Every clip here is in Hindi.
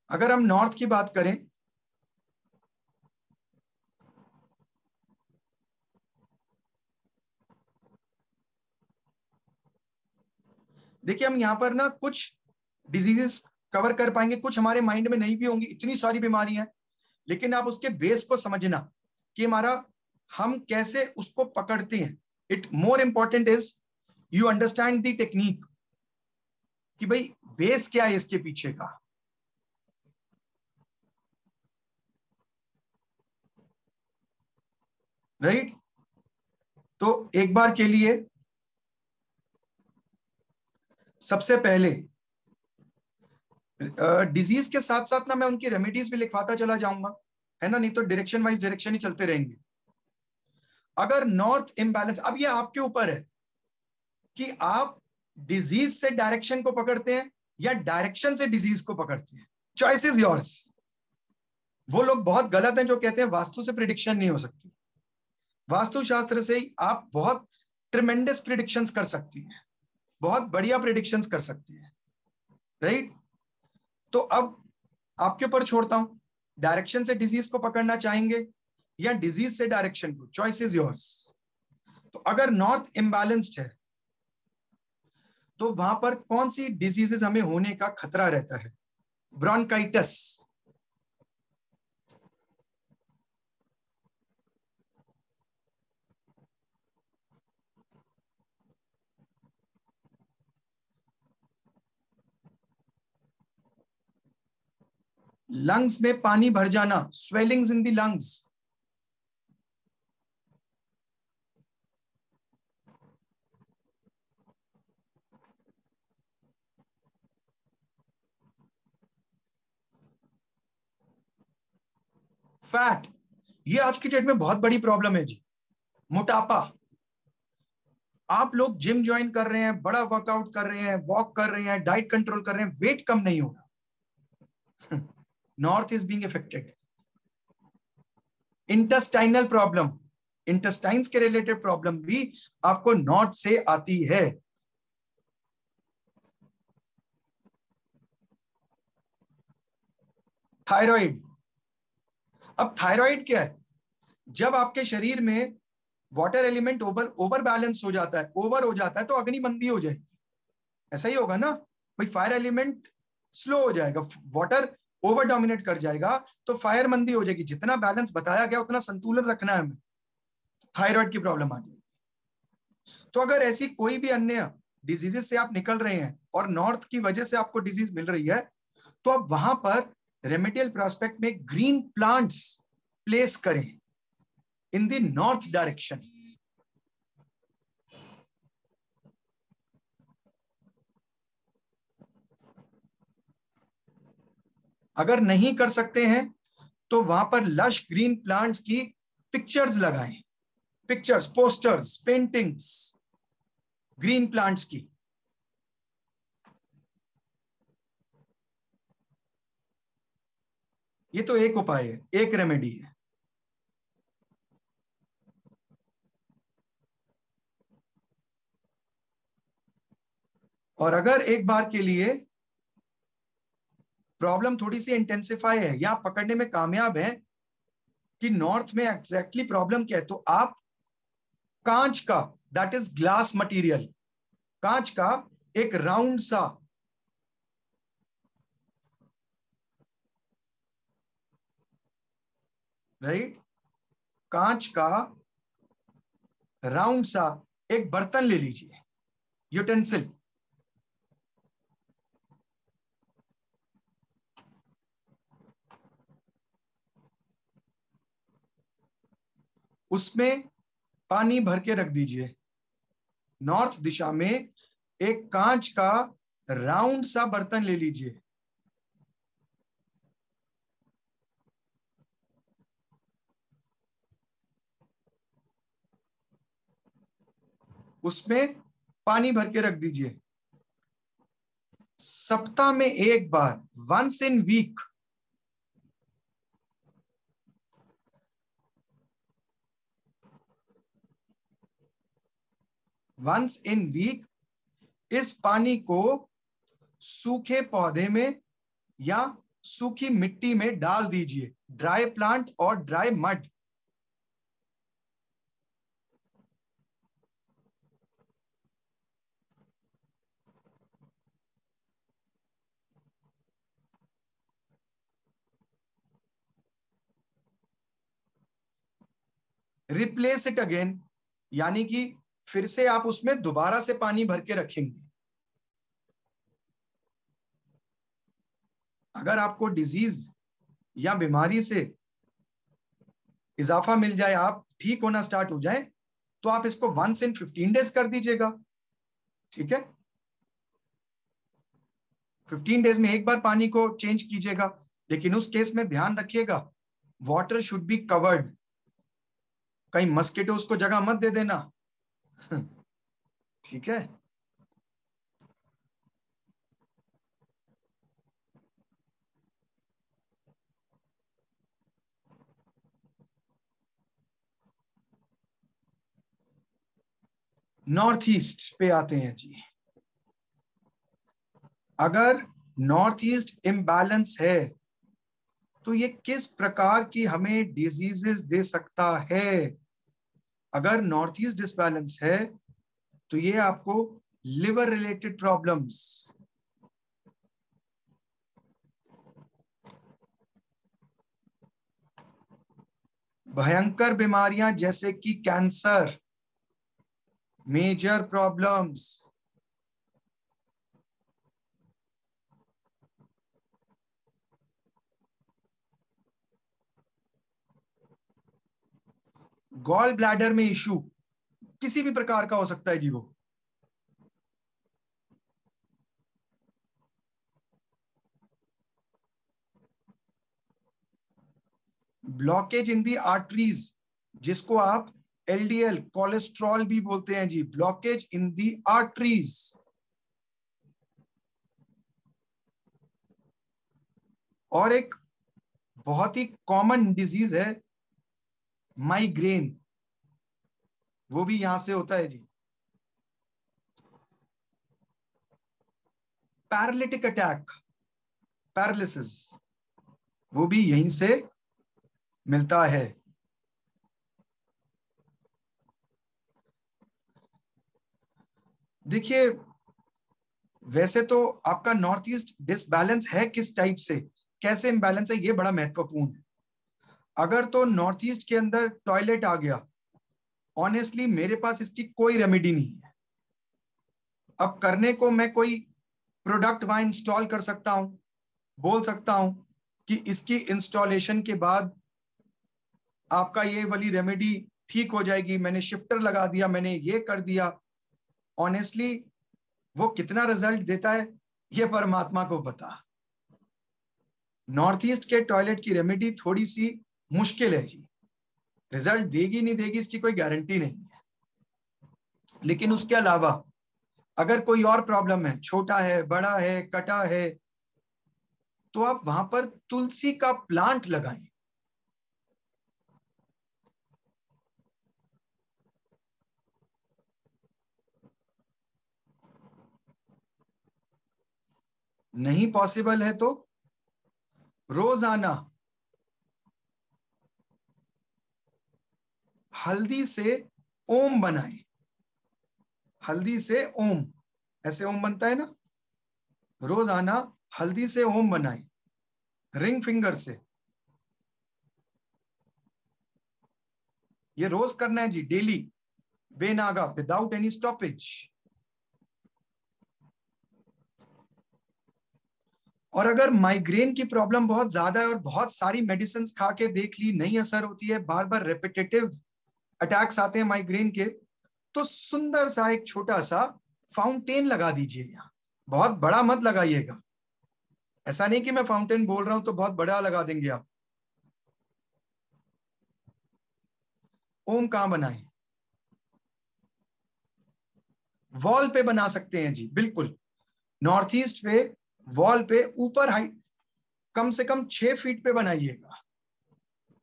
अगर हम नॉर्थ की बात करें, देखिए हम यहां पर ना कुछ डिजीजेस कवर कर पाएंगे, कुछ हमारे माइंड में नहीं भी होंगी, इतनी सारी बीमारियां हैं, लेकिन आप उसके बेस को समझना कि हमारा हम कैसे उसको पकड़ते हैं। It more important is you understand the technique कि भाई बेस क्या है इसके पीछे का। राइट? तो एक बार के लिए सबसे पहले डिजीज के साथ साथ ना मैं उनकी रेमेडीज भी लिखवाता चला जाऊंगा, है ना, नहीं तो डायरेक्शन वाइज डायरेक्शन ही चलते रहेंगे। अगर नॉर्थ इम्बैलेंस, अब ये आपके ऊपर है कि आप डिजीज से डायरेक्शन को पकड़ते हैं या डायरेक्शन से डिजीज को पकड़ते हैं। Choice is yours. वो लोग बहुत गलत हैं जो कहते हैं वास्तु से प्रिडिक्शन नहीं हो सकती। वास्तुशास्त्र से ही आप बहुत ट्रिमेंडस प्रिडिक्शंस कर सकती हैं, बहुत बढ़िया प्रिडिक्शंस कर सकती हैं। राइट? तो अब आपके ऊपर छोड़ता हूं, डायरेक्शन से डिजीज को पकड़ना चाहेंगे या डिजीज से डायरेक्शन को, चॉइस इज योर्स। तो अगर नॉर्थ इम्बैलेंस्ड है तो वहां पर कौन सी डिजीजेस हमें होने का खतरा रहता है? ब्रोंकाइटिस, लंग्स में पानी भर जाना, swellings in the lungs, fat, ये आज की डेट में बहुत बड़ी प्रॉब्लम है जी। मोटापा, आप लोग जिम ज्वाइन कर रहे हैं, बड़ा वर्कआउट कर रहे हैं, वॉक कर रहे हैं, डाइट कंट्रोल कर रहे हैं, वेट कम नहीं हो रहा। North is being affected. Intestinal problem, intestines के रिलेटेड प्रॉब्लम भी आपको नॉर्थ से आती है। थायराइड, अब थायराइड क्या है? जब आपके शरीर में water element over over balance हो जाता है, ओवर हो जाता है, तो अग्नि मंदी हो जाएगी। ऐसा ही होगा ना भाई, फायर एलिमेंट स्लो हो जाएगा, वाटर ओवर डोमिनेट कर जाएगा, तो फायर मंदी हो जाएगी। जितना बैलेंस बताया गया उतना संतुलन रखना है हमें, थायराइड की प्रॉब्लम आ जाएगी। तो अगर ऐसी कोई भी अन्य डिजीजेस से आप निकल रहे हैं और नॉर्थ की वजह से आपको डिजीज मिल रही है, तो आप वहां पर रेमेडियल प्रोस्पेक्ट में ग्रीन प्लांट्स प्लेस करें इन द नॉर्थ डायरेक्शन। अगर नहीं कर सकते हैं तो वहां पर लश ग्रीन प्लांट्स की पिक्चर्स लगाएं, pictures, posters, paintings green plants की। ये तो एक उपाय है, एक रेमेडी है। और अगर एक बार के लिए प्रॉब्लम थोड़ी सी इंटेंसिफाई है या पकड़ने में कामयाब है कि नॉर्थ में एग्जैक्टली प्रॉब्लम क्या है, तो आप कांच का, दैट इज ग्लास मटेरियल, कांच का एक राउंड सा राइट, कांच का राउंड सा एक बर्तन ले लीजिए, यूटेंसिल। उसमें पानी भर के रख दीजिए। नॉर्थ दिशा में एक कांच का राउंड सा बर्तन ले लीजिए, उसमें पानी भर के रख दीजिए। सप्ताह में एक बार, once in week, once in week इस पानी को सूखे पौधे में या सूखी मिट्टी में डाल दीजिए, ड्राई प्लांट और dry mud. Replace it again, यानी कि फिर से आप उसमें दोबारा से पानी भर के रखेंगे। अगर आपको डिजीज या बीमारी से इजाफा मिल जाए, आप ठीक होना स्टार्ट हो जाए, तो आप इसको 1 in 15 days कर दीजिएगा। ठीक है, 15 डेज में एक बार पानी को चेंज कीजिएगा, लेकिन उस केस में ध्यान रखिएगा वाटर शुड बी कवर्ड, कहीं मस्किटोज को जगह मत दे देना। ठीक है, नॉर्थ ईस्ट पे आते हैं जी। अगर नॉर्थ ईस्ट इम्बैलेंस है तो ये किस प्रकार की हमें डिजीजेस दे सकता है? अगर नॉर्थ ईस्ट डिसबैलेंस है तो ये आपको लिवर रिलेटेड प्रॉब्लम्स, भयंकर बीमारियां जैसे कि cancer, major problems, gall bladder में इशू किसी भी प्रकार का हो सकता है जी, वो ब्लॉकेज इन दी आर्टरीज, जिसको आप एलडीएल कोलेस्ट्रॉल भी बोलते हैं जी, ब्लॉकेज इन दी आर्टरीज। और एक बहुत ही कॉमन डिजीज है माइग्रेन, वो भी यहां से होता है जी। पैरालिटिक अटैक, पैरालिसिस, वो भी यहीं से मिलता है। देखिए, वैसे तो आपका नॉर्थ ईस्ट डिसबैलेंस है किस टाइप से, कैसे इम्बैलेंस है, ये बड़ा महत्वपूर्ण है। अगर तो नॉर्थ ईस्ट के अंदर टॉयलेट आ गया, ऑनेस्टली मेरे पास इसकी कोई रेमेडी नहीं है। अब करने को मैं कोई प्रोडक्ट वहां इंस्टॉल कर सकता हूं, बोल सकता हूं कि इसकी इंस्टॉलेशन के बाद आपका ये वाली रेमेडी ठीक हो जाएगी, मैंने शिफ्टर लगा दिया, मैंने ये कर दिया। ऑनेस्टली वो कितना रिजल्ट देता है ये परमात्मा को पता। नॉर्थ ईस्ट के टॉयलेट की रेमेडी थोड़ी सी मुश्किल है जी, रिजल्ट देगी नहीं देगी इसकी कोई गारंटी नहीं है। लेकिन उसके अलावा अगर कोई और प्रॉब्लम है, छोटा है, बड़ा है, कटा है, तो आप वहां पर तुलसी का प्लांट लगाएं। नहीं पॉसिबल है तो रोजाना हल्दी से ओम बनाएं। हल्दी से ओम, ऐसे ओम बनता है ना, रोजाना हल्दी से ओम बनाएं, रिंग फिंगर से। ये रोज करना है जी, डेली, बेनागा, विदाउट एनी स्टॉपेज। और अगर माइग्रेन की प्रॉब्लम बहुत ज्यादा है और बहुत सारी मेडिसिन खा के देख ली, नहीं असर होती है, बार बार रेपिटेटिव अटैक्स आते हैं माइग्रेन के, तो सुंदर सा एक छोटा सा फाउंटेन लगा दीजिए यहाँ। बहुत बड़ा मत लगाइएगा, ऐसा नहीं कि मैं फाउंटेन बोल रहा हूं तो बहुत बड़ा लगा देंगे आप। ओम कहां बनाए? वॉल पे बना सकते हैं जी, बिल्कुल। नॉर्थ ईस्ट पे वॉल पे ऊपर हाइट कम से कम 6 फीट पे बनाइएगा।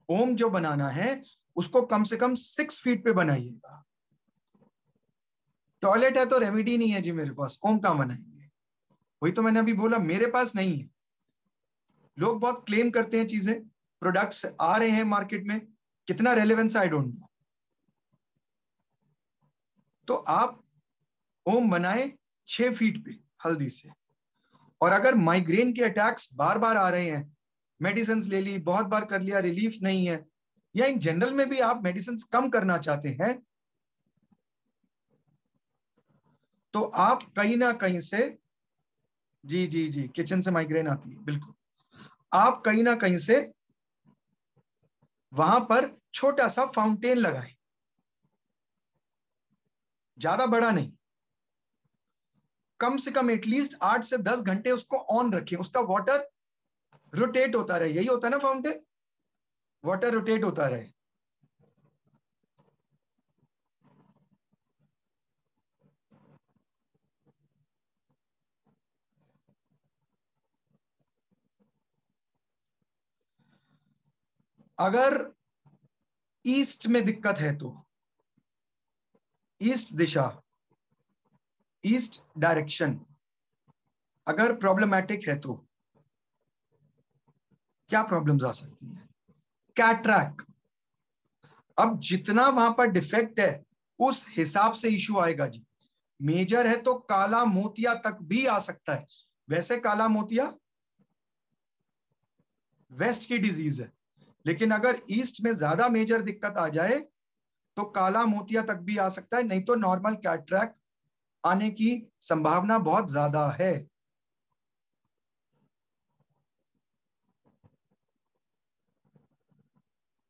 ओम जो बनाना है उसको कम से कम 6 फीट पे बनाइएगा। टॉयलेट है तो रेमेडी नहीं है जी मेरे पास, ओम कहां बनाएंगे? वही तो मैंने अभी बोला, मेरे पास नहीं है। लोग बहुत क्लेम करते हैं चीजें, प्रोडक्ट्स आ रहे हैं मार्केट में, कितना रेलेवेंस आई डोंट नो। तो आप ओम बनाए 6 फीट पे हल्दी से, और अगर माइग्रेन के अटैक्स बार बार आ रहे हैं, मेडिसिन ले ली, बहुत बार कर लिया, रिलीफ नहीं है, या इन जनरल में भी आप मेडिसिन कम करना चाहते हैं, तो आप कहीं ना कहीं से, जी जी जी, किचन से माइग्रेन आती है बिल्कुल, आप कहीं ना कहीं से वहां पर छोटा सा फाउंटेन लगाएं, ज्यादा बड़ा नहीं, कम से कम एटलीस्ट 8 से 10 घंटे उसको ऑन रखें, उसका वाटर रोटेट होता रहे, यही होता है ना फाउंटेन, वाटर रोटेट होता रहे। अगर ईस्ट में दिक्कत है तो, ईस्ट दिशा, ईस्ट डायरेक्शन अगर प्रॉब्लमैटिक है तो क्या प्रॉब्लम्स आ सकती है? कैटरैक्ट। अब जितना वहां पर डिफेक्ट है उस हिसाब से इशू आएगा जी। मेजर है तो काला मोतिया तक भी आ सकता है। वैसे काला मोतिया वेस्ट की डिजीज है, लेकिन अगर ईस्ट में ज्यादा मेजर दिक्कत आ जाए तो काला मोतिया तक भी आ सकता है, नहीं तो नॉर्मल कैटरैक्ट आने की संभावना बहुत ज्यादा है।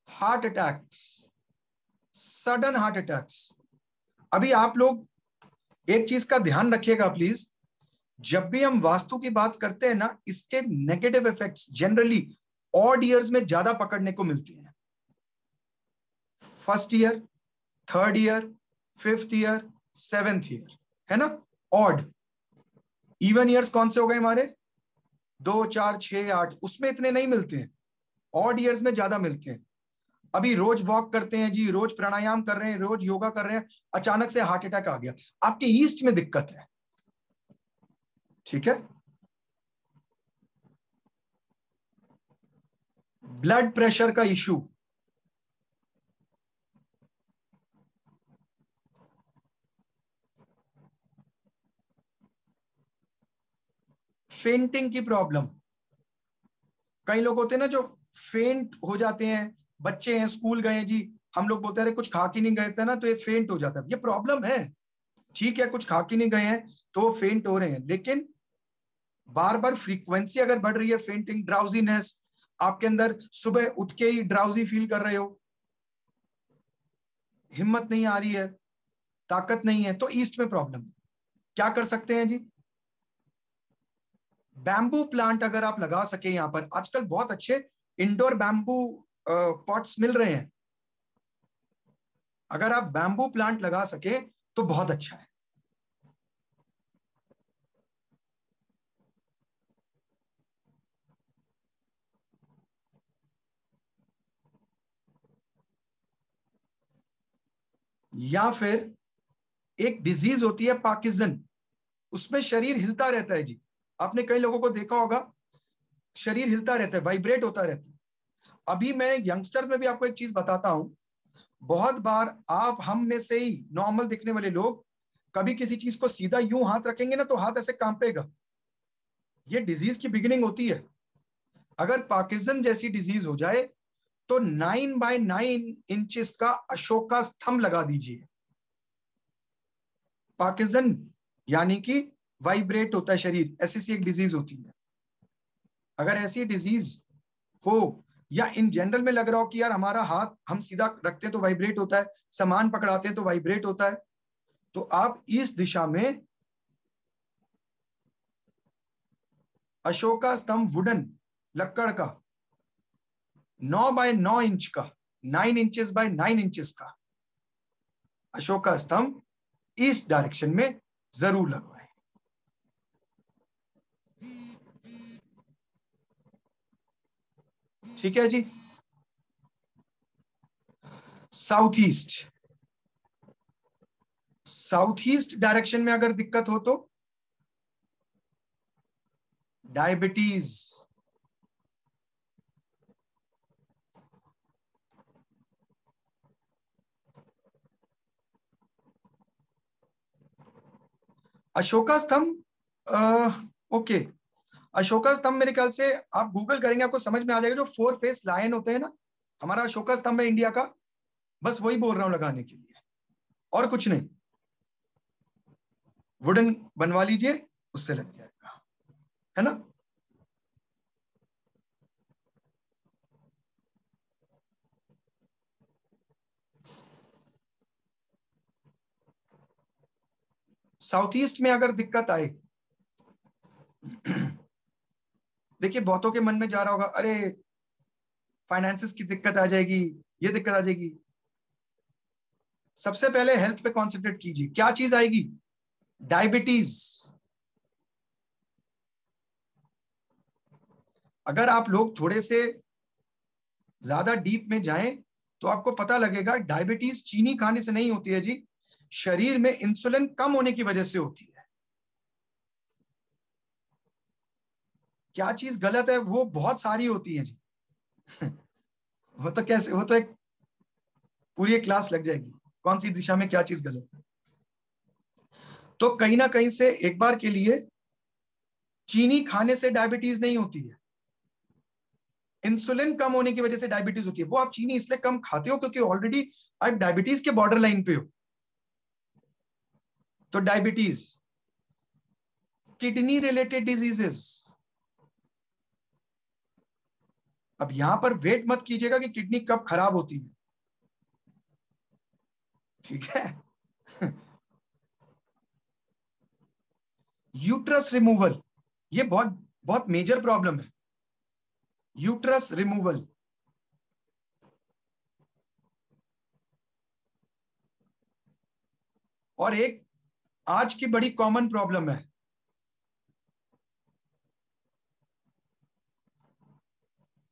Heart attacks, sudden heart attacks. अभी आप लोग एक चीज का ध्यान रखिएगा प्लीज, जब भी हम वास्तु की बात करते हैं ना, इसके negative effects generally odd years में ज्यादा पकड़ने को मिलती हैं। First year, third year, fifth year, seventh year, है ना। ऑड, इवन ईयर्स कौन से हो गए हमारे? 2, 4, 6, 8, उसमें इतने नहीं मिलते हैं, ऑड ईयर्स में ज्यादा मिलते हैं। अभी रोज वॉक करते हैं जी, रोज प्राणायाम कर रहे हैं, रोज योगा कर रहे हैं, अचानक से हार्ट अटैक आ गया, आपके ईस्ट में दिक्कत है। ठीक है। ब्लड प्रेशर का इशू, फेंटिंग की प्रॉब्लम, कई लोग होते हैं ना जो फेंट हो जाते हैं, बच्चे हैं स्कूल गए जी, हम लोग बोलते हैं कुछ खा के नहीं गए थे ना तो ये फेंट हो जाता है, ये प्रॉब्लम है। ठीक है, कुछ खा के नहीं गए हैं तो वो फेंट हो रहे हैं, लेकिन बार बार फ्रीक्वेंसी अगर बढ़ रही है, फेंटिंग, ड्राउजीनेस, आपके अंदर सुबह उठ के ही ड्राउजी फील कर रहे हो, हिम्मत नहीं आ रही है, ताकत नहीं है, तो ईस्ट में प्रॉब्लम है। क्या कर सकते हैं जी? बैम्बू प्लांट अगर आप लगा सके, यहां पर आजकल बहुत अच्छे इंडोर बैम्बू पॉट्स मिल रहे हैं, अगर आप बैम्बू प्लांट लगा सके तो बहुत अच्छा है। या फिर एक डिजीज होती है पार्किंसन, उसमें शरीर हिलता रहता है जी, आपने कई लोगों को देखा होगा, शरीर हिलता रहता है, वाइब्रेट होता रहता है। अभी मैं यंगस्टर्स में भी आपको एक चीज बताता हूं, बहुत बार आप हम में से ही नॉर्मल दिखने वाले लोग कभी किसी चीज को सीधा यूं हाथ रखेंगे ना तो हाथ ऐसे कांपेगा, ये डिजीज की बिगिनिंग होती है। अगर पार्किंसन जैसी डिजीज हो जाए तो 9 by 9 इंचेस का अशोका स्तंभ लगा दीजिए। पार्किंसन यानी कि वाइब्रेट होता है शरीर, ऐसी सी एक डिजीज होती है। अगर ऐसी डिजीज हो, या इन जनरल में लग रहा हो कि यार हमारा हाथ हम सीधा रखते हैं तो वाइब्रेट होता है, सामान पकड़ाते हैं तो वाइब्रेट होता है, तो आप इस दिशा में अशोका स्तंभ, वुडन, लक्कड़ का, 9 by 9 इंच का, 9 inches by 9 inches का अशोका स्तंभ इस डायरेक्शन में जरूर लगवाएं। ठीक है जी। South east, south east direction में अगर दिक्कत हो तो डायबिटीज, अशोका स्तंभ, ओके, अशोका स्तंभ मेरे ख्याल से आप गूगल करेंगे आपको समझ में आ जाएगा, जो 4 फेस लायन होते हैं ना, हमारा अशोका स्तंभ है इंडिया का, बस वही बोल रहा हूं लगाने के लिए, और कुछ नहीं। वुडन बनवा लीजिए, उससे लग जाएगा, है ना। साउथ ईस्ट में अगर दिक्कत आए, देखिए बहुतों के मन में जा रहा होगा, अरे फाइनेंसिस की दिक्कत आ जाएगी, ये दिक्कत आ जाएगी। सबसे पहले हेल्थ पे कॉन्सेंट्रेट कीजिए। क्या चीज आएगी? डायबिटीज। अगर आप लोग थोड़े से ज्यादा डीप में जाएं तो आपको पता लगेगा डायबिटीज चीनी खाने से नहीं होती है जी, शरीर में इंसुलिन कम होने की वजह से होती है। क्या चीज गलत है? वो बहुत सारी होती है जी। वो तो कैसे, वो तो एक पूरी एक क्लास लग जाएगी कौन सी दिशा में क्या चीज गलत है। तो कहीं ना कहीं से एक बार के लिए चीनी खाने से डायबिटीज नहीं होती है, इंसुलिन कम होने की वजह से डायबिटीज होती है। वो आप चीनी इसलिए कम खाते हो क्योंकि ऑलरेडी आप डायबिटीज के बॉर्डर लाइन पे हो। तो डायबिटीज, किडनी रिलेटेड डिजीजेस, अब यहां पर वेट मत कीजिएगा कि किडनी कब खराब होती है, ठीक है। यूट्रस रिमूवल, ये बहुत बहुत मेजर प्रॉब्लम है, यूट्रस रिमूवल। और एक आज की बड़ी कॉमन प्रॉब्लम है,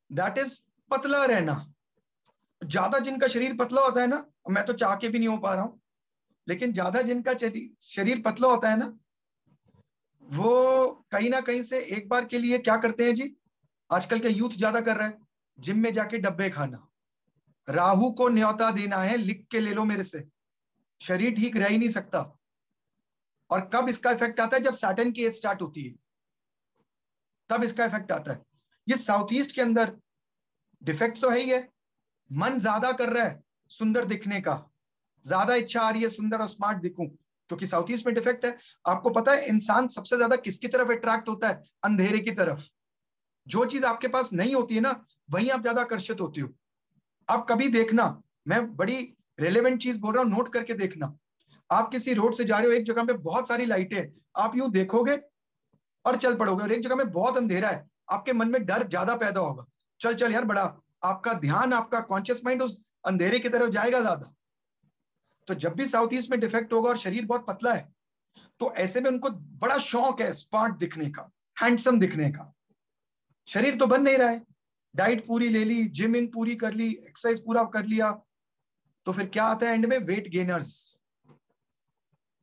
दैट इज पतला रहना। ज्यादा जिनका शरीर पतला होता है ना, मैं तो चाह के भी नहीं हो पा रहा हूं, लेकिन ज्यादा जिनका शरीर पतला होता है ना, वो कहीं ना कहीं से एक बार के लिए क्या करते हैं जी, आजकल का यूथ ज्यादा कर रहा है, जिम में जाके डब्बे खाना। राहु को न्योता देना है, लिख के ले लो मेरे से, शरीर ठीक रह ही नहीं सकता। और कब इसका इफेक्ट आता है? जब सैटर्न की एज स्टार्ट होती है, तब इसका इफेक्ट आता है। ये साउथ ईस्ट के अंदर डिफेक्ट तो है ही है, मन ज्यादा कर रहा है सुंदर दिखने का, ज्यादा इच्छा आ रही है सुंदर और स्मार्ट दिखूं, क्योंकि साउथ ईस्ट में डिफेक्ट है। आपको पता है इंसान सबसे ज्यादा किसकी तरफ अट्रैक्ट होता है? अंधेरे की तरफ। जो चीज आपके पास नहीं होती है ना, वहीं आप ज्यादा आकर्षित होती हो। आप कभी देखना, मैं बड़ी रेलेवेंट चीज बोल रहा हूं, नोट करके देखना। आप किसी रोड से जा रहे हो, एक जगह पे बहुत सारी लाइटें हैं, आप यूं देखोगे और चल पड़ोगे, और एक जगह में बहुत अंधेरा है, आपके मन में डर ज्यादा पैदा होगा, चल चल यार बड़ा, आपका ध्यान, आपका कॉन्शियस माइंड उस अंधेरे की तरफ जाएगा ज्यादा। तो जब भी साउथ ईस्ट में डिफेक्ट होगा और शरीर बहुत पतला है, तो ऐसे में उनको बड़ा शौक है स्मार्ट दिखने का, हैंडसम दिखने का। शरीर तो बन नहीं रहा है, डाइट पूरी ले ली, जिमिंग पूरी कर ली, एक्सरसाइज पूरा कर लिया, तो फिर क्या आता है एंड में? वेट गेनर्स,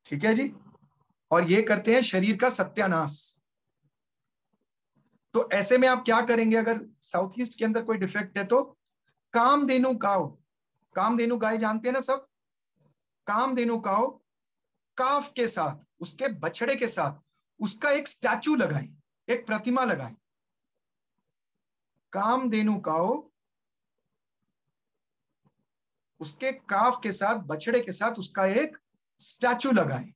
ठीक है जी। और ये करते हैं शरीर का सत्यानाश। तो ऐसे में आप क्या करेंगे अगर साउथ ईस्ट के अंदर कोई डिफेक्ट है? तो कामधेनु काव, कामधेनु गाय जानते हैं ना सब, कामधेनु काव, काफ के साथ, उसके बछड़े के साथ उसका एक स्टैचू लगाएं, एक प्रतिमा लगाएं। कामधेनु काव, उसके काफ के साथ, बछड़े के साथ उसका एक स्टैचू लगाएं।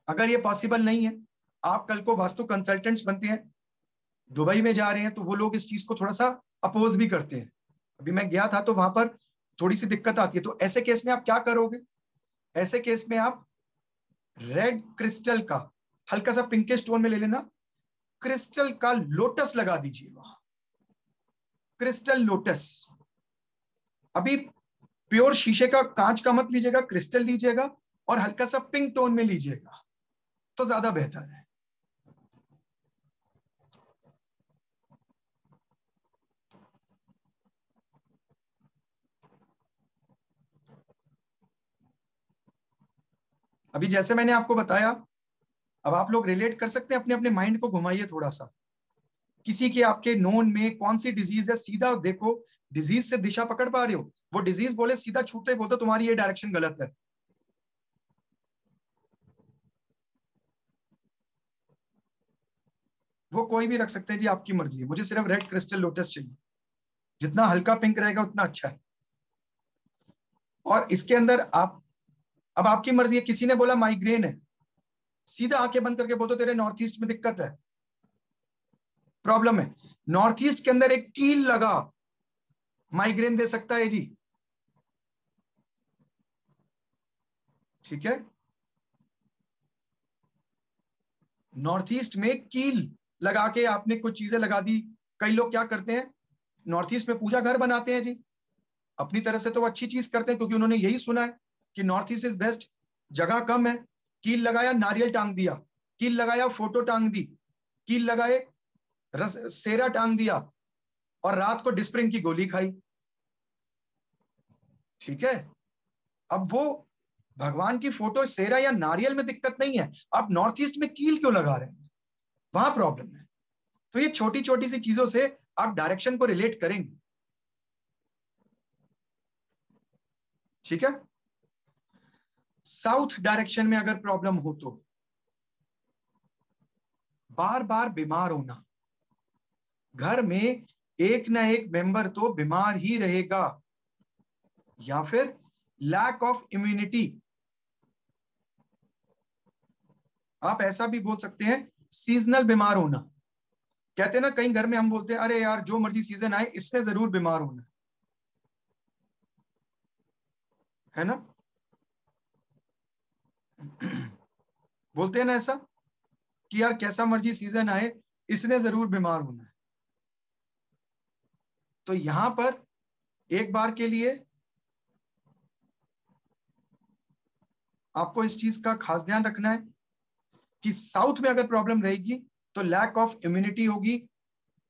अगर ये पॉसिबल नहीं है, आप कल को वास्तु कंसल्टेंट्स बनते हैं, दुबई में जा रहे हैं, तो वो लोग इस चीज को थोड़ा सा अपोज भी करते हैं। अभी मैं गया था तो वहां पर थोड़ी सी दिक्कत आती है। तो ऐसे केस में आप क्या करोगे? ऐसे केस में आप रेड क्रिस्टल का, हल्का सा पिंकिश टोन में ले लेना, क्रिस्टल का लोटस लगा दीजिए वहां, क्रिस्टल लोटस। अभी प्योर शीशे का, कांच का मत लीजिएगा, क्रिस्टल लीजिएगा, और हल्का सा पिंक टोन में लीजिएगा तो ज्यादा बेहतर है। अभी जैसे मैंने आपको बताया, अब आप लोग रिलेट कर सकते हैं, अपने अपने माइंड को घुमाइए थोड़ा सा, किसी के आपके नोन में कौन सी डिजीज है, सीधा देखो, डिजीज से दिशा पकड़ पा रहे हो? वो डिजीज बोले, सीधा छूते बोलते तुम्हारी ये डायरेक्शन गलत है। वो कोई भी रख सकते हैं जी, आपकी मर्जी है, मुझे सिर्फ रेड क्रिस्टल लोटस चाहिए, जितना हल्का पिंक रहेगा उतना अच्छा है। और इसके अंदर आप, अब आपकी मर्जी है, किसी ने बोला माइग्रेन है, सीधा आंखें बंद करके बोल दो तेरे नॉर्थ ईस्ट में दिक्कत है, प्रॉब्लम है। नॉर्थ ईस्ट के अंदर एक कील लगा माइग्रेन दे सकता है जी, ठीक है। नॉर्थ ईस्ट में कील लगा के आपने कुछ चीजें लगा दी। कई लोग क्या करते हैं, नॉर्थ ईस्ट में पूजा घर बनाते हैं जी, अपनी तरफ से तो वो अच्छी चीज करते हैं क्योंकि उन्होंने यही सुना है कि नॉर्थ ईस्ट इज बेस्ट, जगह कम है, कील लगाया नारियल टांग दिया, कील लगाया फोटो टांग दी, कील लगाए सेरा टांग दिया, और रात को डिस्प्रिन की गोली खाई, ठीक है। अब वो भगवान की फोटो सेरा या नारियल में दिक्कत नहीं है, आप नॉर्थ ईस्ट में कील क्यों लगा रहे हैं, वहां प्रॉब्लम है। तो ये छोटी छोटी सी चीजों से आप डायरेक्शन को रिलेट करेंगे, ठीक है। साउथ डायरेक्शन में अगर प्रॉब्लम हो तो बार बार बीमार होना, घर में एक ना एक मेंबर तो बीमार ही रहेगा, या फिर लैक ऑफ इम्यूनिटी, आप ऐसा भी बोल सकते हैं, सीजनल बीमार होना। कहते हैं ना, कई घर में हम बोलते हैं अरे यार जो मर्जी सीजन आए इसमें जरूर बीमार होना है ना, बोलते हैं ना ऐसा कि यार कैसा मर्जी सीजन आए इसने जरूर बीमार होना है। तो यहां पर एक बार के लिए आपको इस चीज का खास ध्यान रखना है कि साउथ में अगर प्रॉब्लम रहेगी तो लैक ऑफ इम्यूनिटी होगी,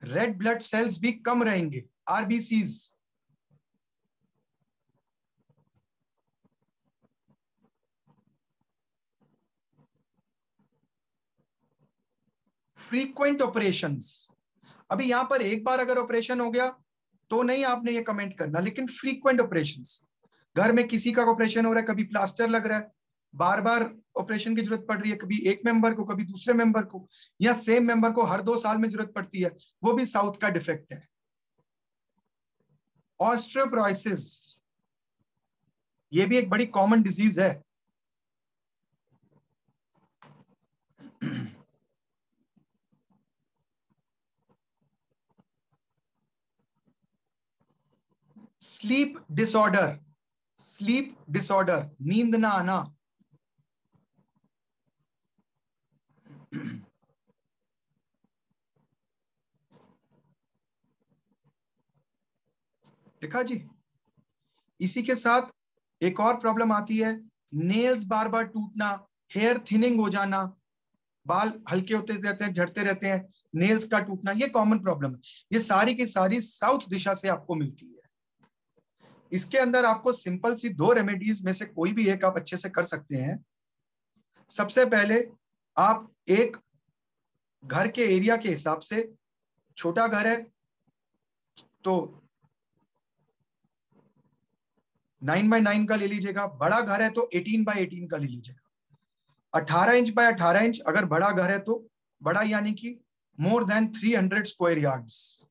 रेड ब्लड सेल्स भी कम रहेंगे, आरबीसीज, फ्रीक्वेंट ऑपरेशंस। अभी यहां पर एक बार अगर ऑपरेशन हो गया तो नहीं आपने ये कमेंट करना, लेकिन फ्रीक्वेंट ऑपरेशंस, घर में किसी का ऑपरेशन हो रहा है, कभी प्लास्टर लग रहा है, बार बार ऑपरेशन की जरूरत पड़ रही है, कभी एक मेंबर को कभी दूसरे मेंबर को, या सेम मेंबर को हर 2 साल में जरूरत पड़ती है, वो भी साउथ का डिफेक्ट है। ऑस्टियोपोरोसिस, ये भी एक बड़ी कॉमन डिजीज है। स्लीप डिसऑर्डर, स्लीप डिसऑर्डर, नींद ना आना, देखा जी। इसी के साथ एक और प्रॉब्लम आती है, नेल्स बार बार टूटना, हेयर थिनिंग हो जाना, बाल हल्के होते रहते हैं, झड़ते रहते हैं, नेल्स का टूटना, ये कॉमन प्रॉब्लम है। ये सारी की सारी साउथ दिशा से आपको मिलती है। इसके अंदर आपको सिंपल सी 2 रेमेडीज में से कोई भी एक आप अच्छे से कर सकते हैं। सबसे पहले आप एक घर के एरिया के हिसाब से, छोटा घर है तो 9x9 का ले लीजिएगा, बड़ा घर है तो 18x18 का ले लीजिएगा। 18 इंच बाय 18 इंच अगर बड़ा घर है तो बड़ा, यानी कि मोर देन 300 स्क्वायर यार्ड्स,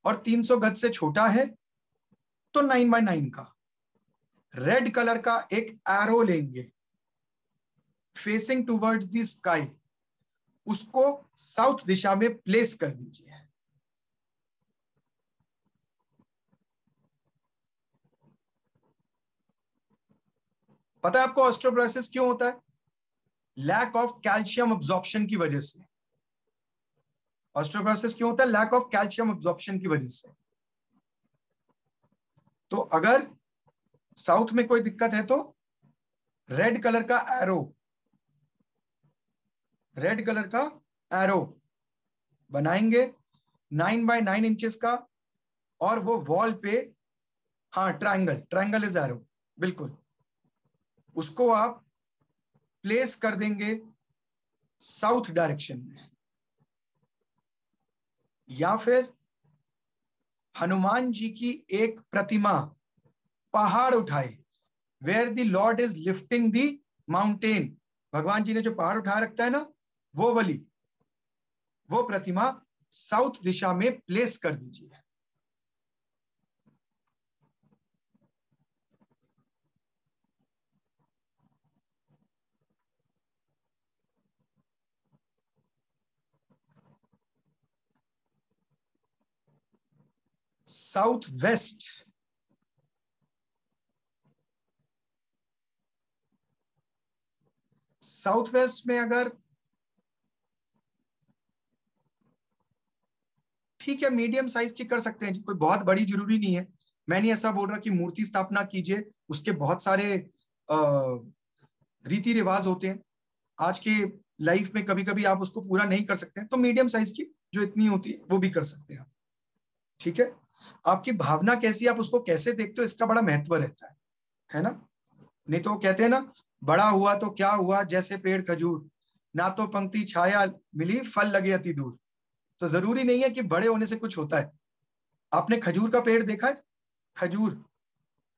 और 300 गज से छोटा है तो 9x9 का। रेड कलर का एक एरो लेंगे फेसिंग टूवर्ड्स द स्काई, उसको साउथ दिशा में प्लेस कर दीजिए। पता है आपको ऑस्टियोपोरोसिस क्यों होता है? लैक ऑफ कैल्शियम अब्जॉर्प्शन की वजह से। ऑस्टियोपोरोसिस क्यों होता है? लैक ऑफ कैल्शियम अब्जॉर्प्शन की वजह से। तो अगर साउथ में कोई दिक्कत है तो रेड कलर का एरो, रेड कलर का एरो बनाएंगे 9x9 इंचेस का, और वो वॉल पे, हाँ ट्रायंगल, ट्रायंगल इज एरो, बिल्कुल, उसको आप प्लेस कर देंगे साउथ डायरेक्शन में। या फिर हनुमान जी की एक प्रतिमा पहाड़ उठाए, where the lord is lifting the mountain, भगवान जी ने जो पहाड़ उठा रखता है ना, वो वाली वो प्रतिमा साउथ दिशा में प्लेस कर दीजिए। साउथ वेस्ट, साउथ वेस्ट में अगर ठीक है मीडियम साइज की कर सकते हैं, कोई बहुत बड़ी जरूरी नहीं है। मैं नहीं ऐसा बोल रहा कि मूर्ति स्थापना कीजिए, उसके बहुत सारे रीति रिवाज होते हैं। आज के लाइफ में कभी कभी आप उसको पूरा नहीं कर सकते हैं, तो मीडियम साइज की जो इतनी होती है वो भी कर सकते हैं। ठीक है, आपकी भावना कैसी, आप उसको कैसे देखते हो, इसका बड़ा महत्व रहता है ना। नहीं तो वो कहते हैं ना, बड़ा हुआ तो क्या हुआ जैसे पेड़ खजूर, ना तो पंक्ति छाया मिली फल लगे अति दूर। तो जरूरी नहीं है कि बड़े होने से कुछ होता है। आपने खजूर का पेड़ देखा है? खजूर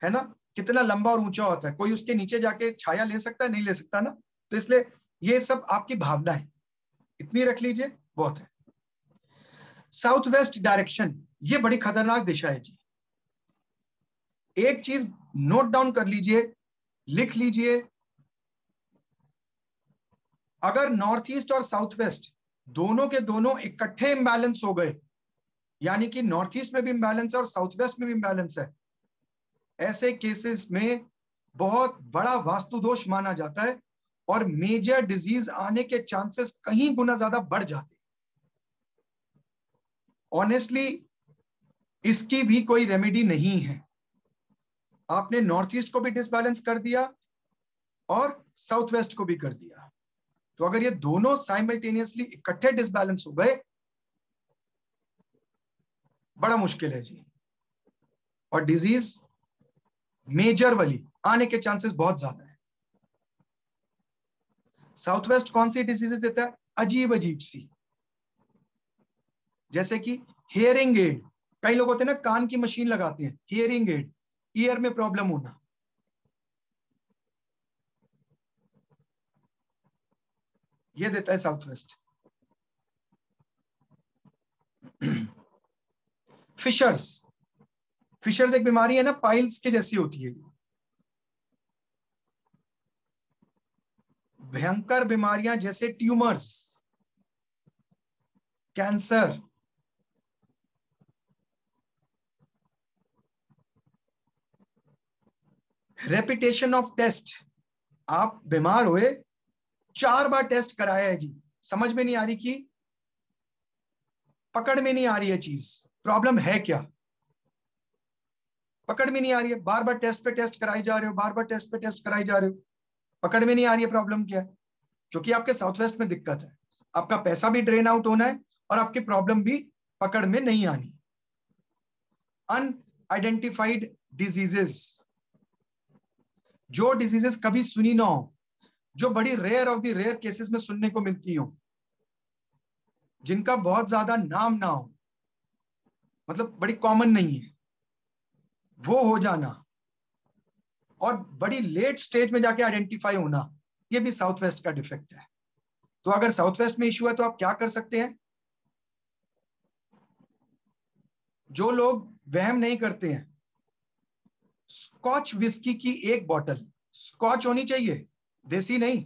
है ना, कितना लंबा और ऊंचा होता है, कोई उसके नीचे जाके छाया ले सकता है? नहीं ले सकता ना। तो इसलिए ये सब आपकी भावना है, इतनी रख लीजिए बहुत है। साउथ वेस्ट डायरेक्शन, ये बड़ी खतरनाक दिशा है जी। एक चीज नोट डाउन कर लीजिए, लिख लीजिए, अगर नॉर्थ ईस्ट और साउथ वेस्ट दोनों के दोनों इकट्ठे इम्बैलेंस हो गए, यानी कि नॉर्थ ईस्ट में भी इम्बैलेंस है और साउथ वेस्ट में भी इम्बैलेंस है, ऐसे केसेस में बहुत बड़ा वास्तु दोष माना जाता है और मेजर डिजीज आने के चांसेस कहीं गुना ज्यादा बढ़ जाते हैं। ऑनेस्टली इसकी भी कोई रेमेडी नहीं है। आपने नॉर्थ ईस्ट को भी डिसबैलेंस कर दिया और साउथ वेस्ट को भी कर दिया, तो अगर ये दोनों साइमल्टेनियसली इकट्ठे डिसबैलेंस हो गए, बड़ा मुश्किल है जी, और डिजीज मेजर वाली आने के चांसेस बहुत ज्यादा है। साउथ वेस्ट कौन सी डिजीजेस देता है? अजीब अजीब सी, जैसे कि हियरिंग एड, कई लोग होते हैं ना कान की मशीन लगाते हैं, हियरिंग एड, ईयर में प्रॉब्लम होना, ये देता है साउथ वेस्ट। फिशर्स, फिशर्स एक बीमारी है ना, पाइल्स के जैसी होती है, भयंकर बीमारियां जैसे tumours, cancer, repetition of test, आप बीमार हुए 4 बार टेस्ट कराया है जी, समझ में नहीं आ रही, कि पकड़ में नहीं आ रही है चीज, प्रॉब्लम है क्या, पकड़ में नहीं आ रही है, बार बार टेस्ट पे टेस्ट कराई जा रहे हो, बार बार टेस्ट पे टेस्ट कराई जा रहे हो, पकड़ में नहीं आ रही है, प्रॉब्लम क्या है? क्योंकि आपके साउथ वेस्ट में दिक्कत है, आपका पैसा भी ड्रेन आउट होना है और आपकी प्रॉब्लम भी पकड़ में नहीं आनी। अनआइडेंटिफाइड डिजीजेस, जो डिजीजेस कभी सुनी ना हो, जो बड़ी rare of the rare cases में सुनने को मिलती हो, जिनका बहुत ज्यादा नाम ना हो, मतलब बड़ी कॉमन नहीं है, वो हो जाना और बड़ी लेट स्टेज में जाके आइडेंटिफाई होना, ये भी साउथ वेस्ट का डिफेक्ट है। तो अगर साउथ वेस्ट में इश्यू है तो आप क्या कर सकते हैं? जो लोग वहम नहीं करते हैं, स्कॉच विस्की की 1 बॉटल, स्कॉच होनी चाहिए, देसी नहीं,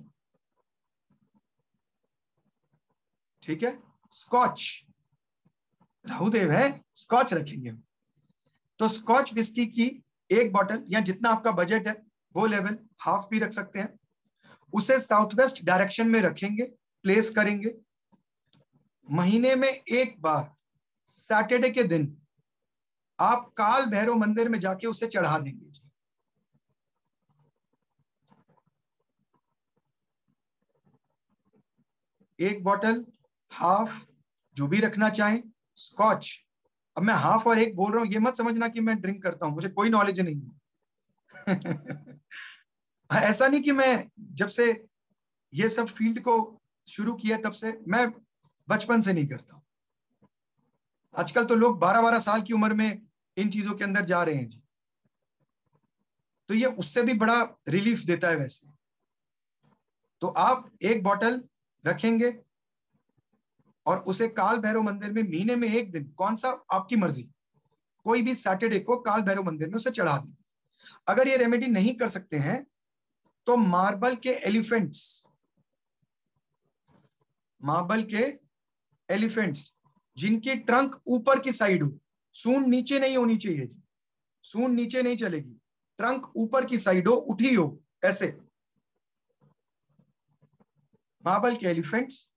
ठीक है, स्कॉच, राहुदेव है, स्कॉच रखेंगे, तो स्कॉच विस्की की 1 बॉटल या जितना आपका बजट है वो लेवल, हाफ भी रख सकते हैं, उसे साउथ वेस्ट डायरेक्शन में रखेंगे, प्लेस करेंगे, महीने में 1 बार सैटरडे के दिन आप काल भैरव मंदिर में जाके उसे चढ़ा देंगे जी। एक बॉटल, हाफ, जो भी रखना चाहें, स्कॉच। अब मैं हाफ और 1 बोल रहा हूं, ये मत समझना कि मैं ड्रिंक करता हूं, मुझे कोई नॉलेज नहीं है। ऐसा नहीं कि मैं जब से ये सब फील्ड को शुरू किया तब से, मैं बचपन से नहीं करता। आजकल तो लोग 12-12 साल की उम्र में इन चीजों के अंदर जा रहे हैं जी, तो ये उससे भी बड़ा रिलीफ देता है वैसे। तो आप 1 बॉटल रखेंगे और उसे काल भैरव मंदिर में महीने में एक दिन, कौन सा आपकी मर्जी, कोई भी सैटरडे को काल भैरव मंदिर में उसे चढ़ा दें। अगर ये रेमेडी नहीं कर सकते हैं तो मार्बल के एलिफेंट्स जिनकी ट्रंक ऊपर की साइड हो, सूंड नीचे नहीं होनी चाहिए जी, सूंड नीचे नहीं चलेगी, ट्रंक ऊपर की साइड हो, उठी हो ऐसे, मार्बल के एलिफेंट्स,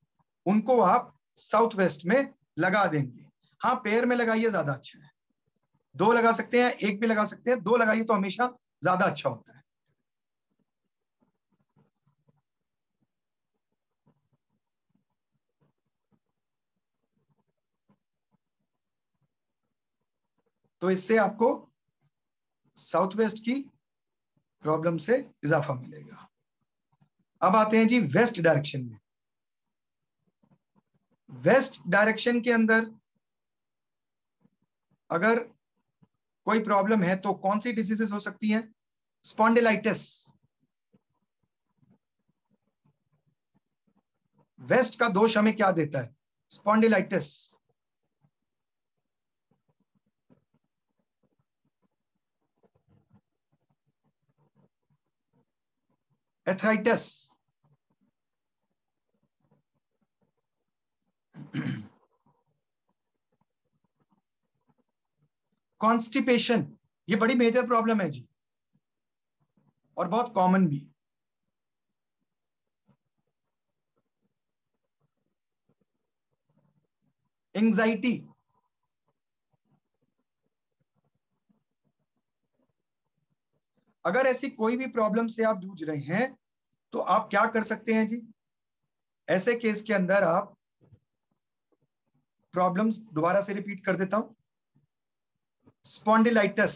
उनको आप साउथ वेस्ट में लगा देंगे। हाँ, पैर में लगाइए, ज्यादा अच्छा है। 2 लगा सकते हैं, 1 भी लगा सकते हैं, 2 लगाइए तो हमेशा ज्यादा अच्छा होता है। तो इससे आपको साउथ वेस्ट की प्रॉब्लम से इजाफा मिलेगा। अब आते हैं जी वेस्ट डायरेक्शन में। वेस्ट डायरेक्शन के अंदर अगर कोई प्रॉब्लम है तो कौन सी डिजीजेस हो सकती हैं? स्पॉन्डिलाइटिस। वेस्ट का दोष हमें क्या देता है? स्पॉन्डिलाइटिस। एथराइटिस। कॉन्स्टिपेशन, ये बड़ी मेजर प्रॉब्लम है जी और बहुत कॉमन भी। एंजाइटी, अगर ऐसी कोई भी प्रॉब्लम से आप जूझ रहे हैं तो आप क्या कर सकते हैं जी? ऐसे केस के अंदर आप प्रॉब्लम्स दोबारा से रिपीट कर देता हूं। Spondylitis,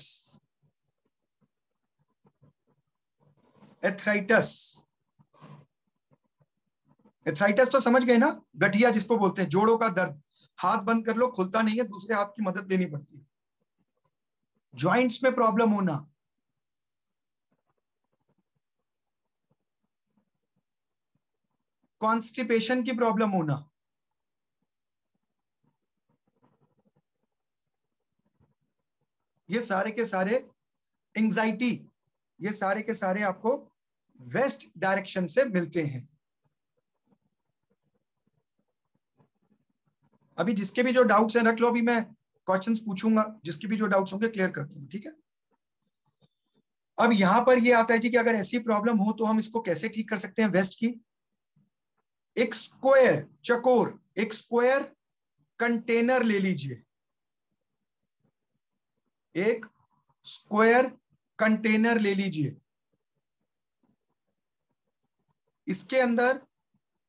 arthritis. एथराइटिस तो समझ गए ना, गठिया जिसको बोलते हैं, जोड़ों का दर्द, हाथ बंद कर लो खुलता नहीं है, दूसरे हाथ की मदद लेनी पड़ती है। जॉइंट्स में प्रॉब्लम होना, कॉन्स्टिपेशन की प्रॉब्लम होना, ये सारे के सारे, एंजाइटी, ये सारे के सारे आपको वेस्ट डायरेक्शन से मिलते हैं। अभी जिसके भी जो डाउट्स हैं रख लो, अभी मैं क्वेश्चंस पूछूंगा, जिसके भी जो डाउट्स होंगे क्लियर कर दूंगा, ठीक है। अब यहां पर ये आता है जी कि अगर ऐसी प्रॉब्लम हो तो हम इसको कैसे ठीक कर सकते हैं वेस्ट की? एक स्क्वायर, चकोर, एक स्क्वायर कंटेनर ले लीजिए, एक स्क्वायर कंटेनर ले लीजिए, इसके अंदर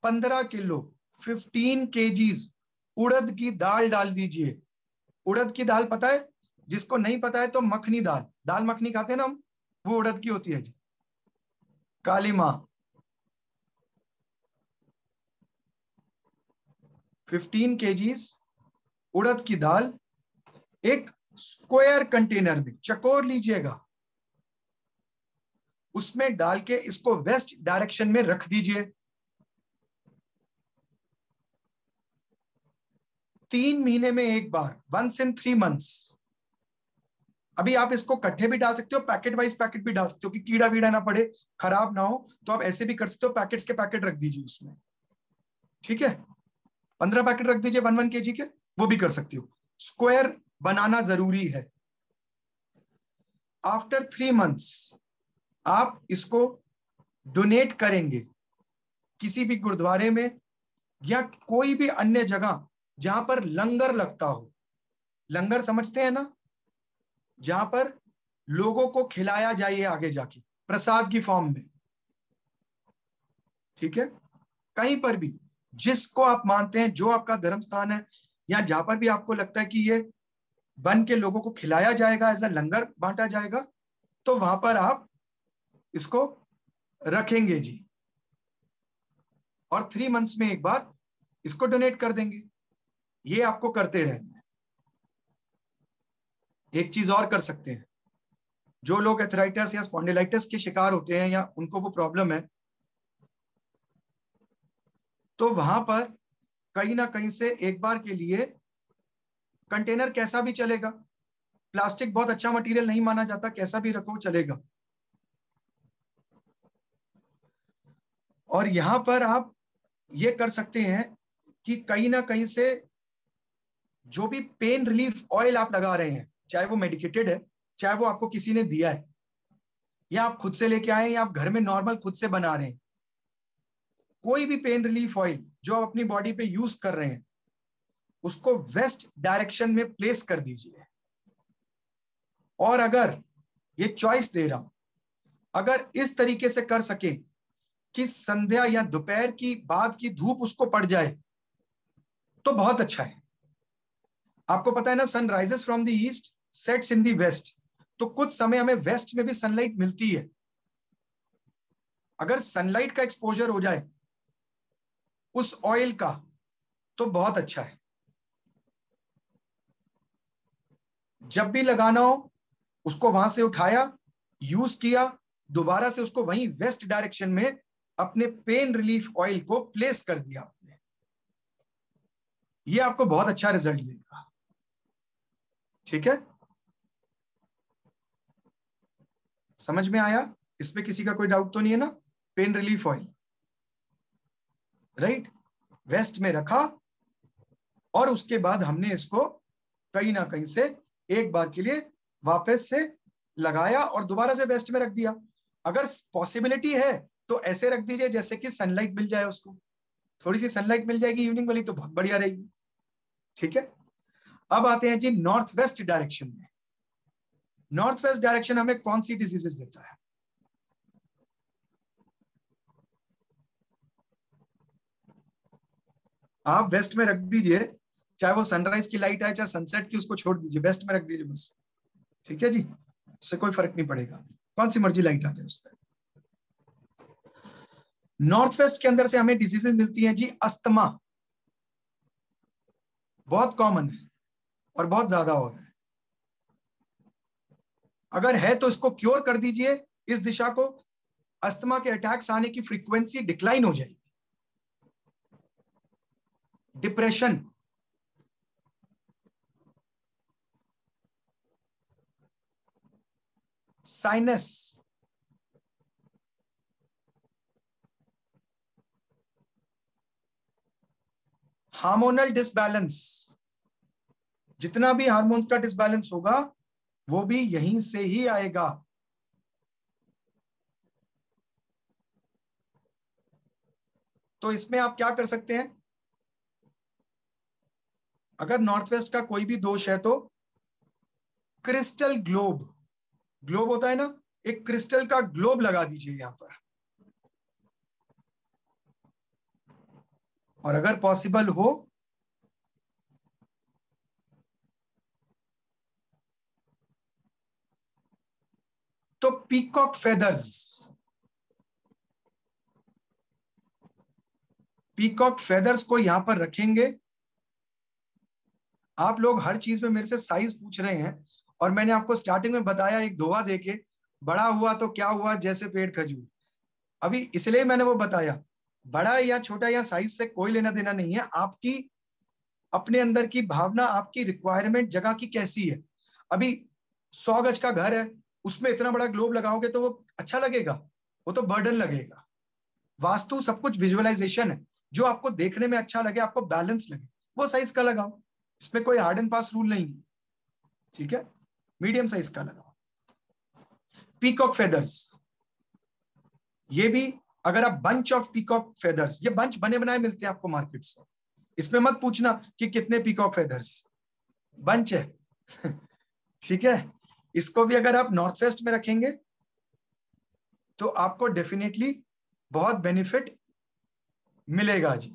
15 किलो 15 केजीज उड़द की दाल डाल दीजिए। उड़द की दाल पता है? जिसको नहीं पता है तो मखनी दाल, दाल मखनी खाते हैं ना हम, वो उड़द की होती है जी, काली मां। 15 केजीज उड़द की दाल एक स्क्वायर कंटेनर में, चकोर लीजिएगा, उसमें डाल के इसको वेस्ट डायरेक्शन में रख दीजिए। 3 महीने में एक बार, 1 in 3 months। अभी आप इसको कट्ठे भी डाल सकते हो, पैकेट वाइज पैकेट भी डाल सकते हो कि कीड़ा वीड़ा ना पड़े, खराब ना हो, तो आप ऐसे भी कर सकते हो, पैकेट्स के पैकेट रख दीजिए उसमें, ठीक है। 15 पैकेट रख दीजिए 1 kg के, वो भी कर सकती हो। स्क्वायर बनाना जरूरी है। आफ्टर 3 months आप इसको डोनेट करेंगे किसी भी गुरुद्वारे में या कोई भी अन्य जगह जहां पर लंगर लगता हो। लंगर समझते हैं ना, जहां पर लोगों को खिलाया जाए आगे जाके प्रसाद की फॉर्म में, ठीक है। कहीं पर भी जिसको आप मानते हैं, जो आपका धर्म स्थान है, या जहां पर भी आपको लगता है कि ये बन के लोगों को खिलाया जाएगा, एज अ लंगर बांटा जाएगा, तो वहां पर आप इसको रखेंगे जी, और 3 months में एक बार इसको डोनेट कर देंगे। ये आपको करते रहना है। एक चीज और कर सकते हैं, जो लोग एथराइटिस या स्पॉन्डिलाइटिस के शिकार होते हैं या उनको वो प्रॉब्लम है, तो वहां पर कहीं ना कहीं से एक बार के लिए, कंटेनर कैसा भी चलेगा, प्लास्टिक बहुत अच्छा मटेरियल नहीं माना जाता, कैसा भी रखो चलेगा। और यहां पर आप ये कर सकते हैं कि कहीं ना कहीं से जो भी पेन रिलीफ ऑयल आप लगा रहे हैं, चाहे वो मेडिकेटेड है, चाहे वो आपको किसी ने दिया है, या आप खुद से लेके आए, या आप घर में नॉर्मल खुद से बना रहे हैं, कोई भी पेन रिलीफ ऑयल जो आप अपनी बॉडी पे यूज कर रहे हैं, उसको वेस्ट डायरेक्शन में प्लेस कर दीजिए। और अगर ये चॉइस दे रहा हूं, अगर इस तरीके से कर सके कि संध्या या दोपहर की बाद की धूप उसको पड़ जाए, तो बहुत अच्छा है। आपको पता है ना, sun rises from the east, sets in the west. तो कुछ समय हमें वेस्ट में भी सनलाइट मिलती है। अगर सनलाइट का एक्सपोजर हो जाए उस ऑयल का, तो बहुत अच्छा है। जब भी लगाना हो, उसको वहां से उठाया, यूज किया, दोबारा से उसको वहीं वेस्ट डायरेक्शन में अपने पेन रिलीफ ऑयल को प्लेस कर दिया आपने, ये आपको बहुत अच्छा रिजल्ट देगा। ठीक है, समझ में आया? इसमें किसी का कोई डाउट तो नहीं है ना? Pain relief oil, right, west में रखा, और उसके बाद हमने इसको कहीं ना कहीं से एक बार के लिए वापस से लगाया और दोबारा से वेस्ट में रख दिया। अगर पॉसिबिलिटी है तो ऐसे रख दीजिए जैसे कि सनलाइट मिल जाए उसको, थोड़ी सी सनलाइट मिल जाएगी इवनिंग वाली, तो बहुत बढ़िया रहेगी। ठीक है, अब आते हैं जी नॉर्थ वेस्ट डायरेक्शन में। नॉर्थ वेस्ट डायरेक्शन हमें कौन सी डिजीजेस देता है? आप वेस्ट में रख दीजिए, चाहे वो सनराइज की लाइट आए चाहे सनसेट की, उसको छोड़ दीजिए, वेस्ट में रख दीजिए बस। ठीक है जी, इससे कोई फर्क नहीं पड़ेगा, कौन सी मर्जी लाइट आ जाए उस पर। नॉर्थ वेस्ट के अंदर से हमें डिजीजेस मिलती हैं जी, अस्थमा बहुत कॉमन है और बहुत ज्यादा हो रहा है। अगर है तो इसको क्योर कर दीजिए, इस दिशा को, अस्थमा के अटैक्स आने की फ्रीक्वेंसी डिक्लाइन हो जाएगी। डिप्रेशन, साइनस, हार्मोनल डिसबैलेंस, जितना भी हार्मोन्स का डिसबैलेंस होगा वो भी यहीं से ही आएगा। तो इसमें आप क्या कर सकते हैं, अगर नॉर्थ वेस्ट का कोई भी दोष है तो क्रिस्टल ग्लोब, ग्लोब होता है ना, एक क्रिस्टल का ग्लोब लगा दीजिए यहां पर। और अगर पॉसिबल हो तो पीकॉक फेदर्स, पीकॉक फेदर्स को यहां पर रखेंगे। आप लोग हर चीज में मेरे से साइज पूछ रहे हैं, और मैंने आपको स्टार्टिंग में बताया एक दोहा देके, बड़ा हुआ तो क्या हुआ जैसे पेड़ खजूर। अभी इसलिए मैंने वो बताया, बड़ा या छोटा या साइज से कोई लेना देना नहीं है, आपकी अपने अंदर की भावना, आपकी रिक्वायरमेंट जगह की कैसी है। अभी 100 गज का घर है, उसमें इतना बड़ा ग्लोब लगाओगे तो वो अच्छा लगेगा? वो तो बर्डन लगेगा। वास्तु सब कुछ विजुअलाइजेशन है, जो आपको देखने में अच्छा लगे, आपको बैलेंस लगे, वो साइज का लगाओ। इसमें कोई हार्ड एंड फास्ट रूल नहीं है। ठीक है, मीडियम साइज का लगाओ। पीकॉक फेदर्स, ये भी, अगर आप बंच ऑफ पीकॉक फेदर्स, ये बंच बने बनाए मिलते हैं आपको मार्केट से, इसमें मत पूछना कि कितने पीकॉक फेदर्स, बंच है। ठीक है, इसको भी अगर आप नॉर्थ वेस्ट में रखेंगे तो आपको डेफिनेटली बहुत बेनिफिट मिलेगा जी।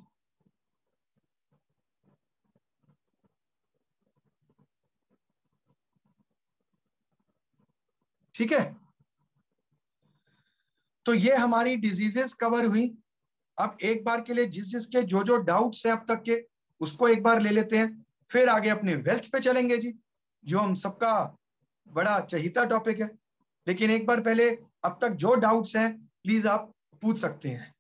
ठीक है, तो ये हमारी डिजीजेस कवर हुई। अब एक बार के लिए जिस जिसके जो जो डाउट्स हैं अब तक के, उसको एक बार ले लेते हैं, फिर आगे अपने वेल्थ पे चलेंगे जी, जो हम सबका बड़ा चहीता टॉपिक है। लेकिन एक बार पहले अब तक जो डाउट्स हैं प्लीज आप पूछ सकते हैं।